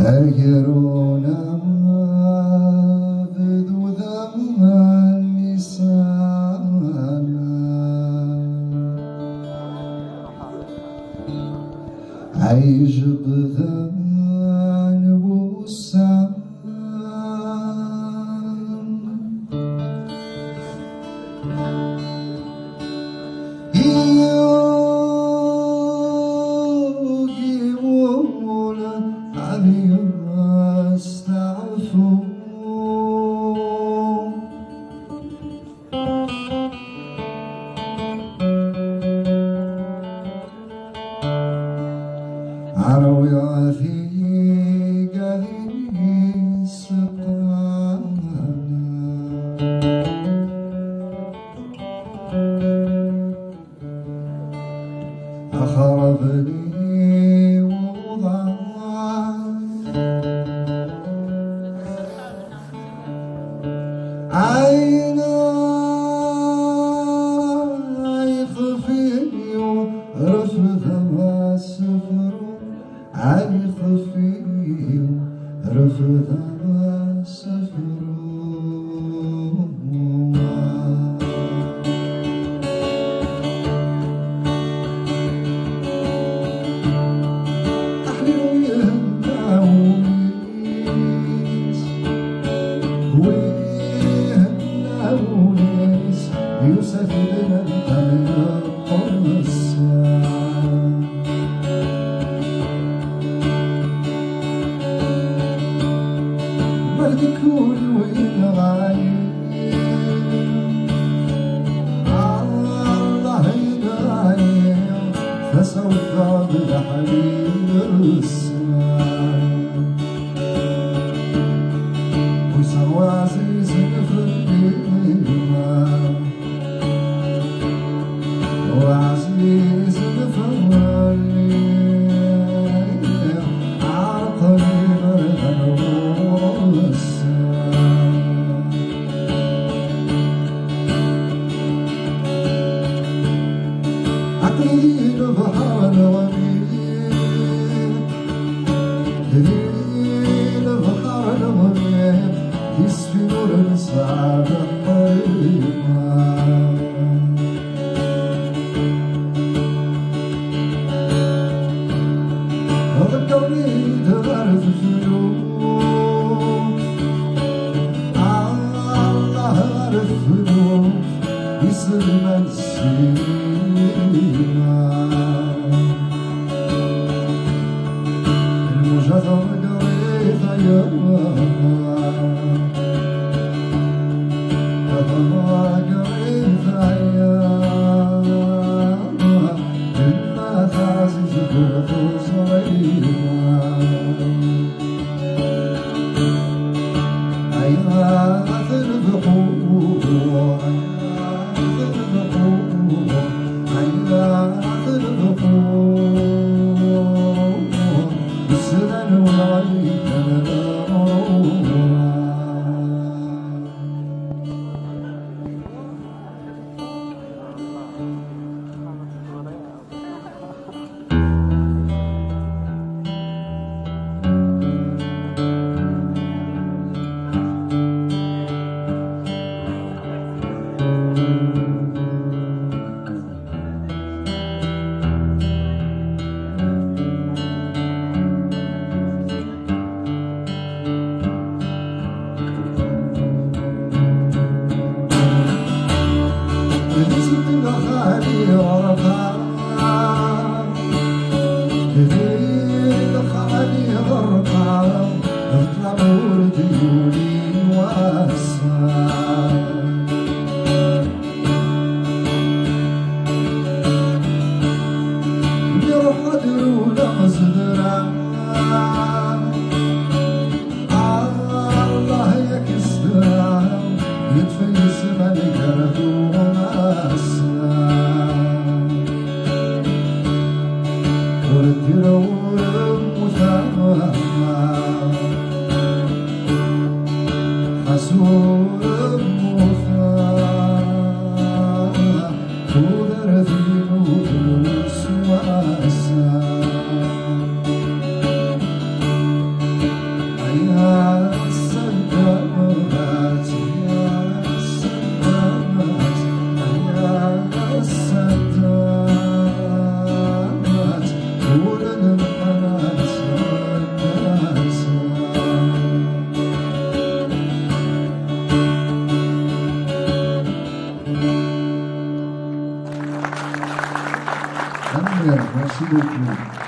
أجرونا بذو ذمان نسانا عيش بذان بوسان عروي في قلبي سقانا أخرب لي وضعان عيناي خفي ورفض ما سفر عيني خفي ورفض ما سفر يوسف بن القرص ملك كل وين غايب الله يدايم فسوف بالحبيب الرسام ويسوى عزيز في الإيمان وعزيز بفضلي عقلي مرهن والسلام عقلي بحر الغميم دليل بحر الغميم يسفي نور صعب الطريق ذكرني تغرف فلوك الله غرف فلوك يسلم السيما المجاثر قريت شكرا.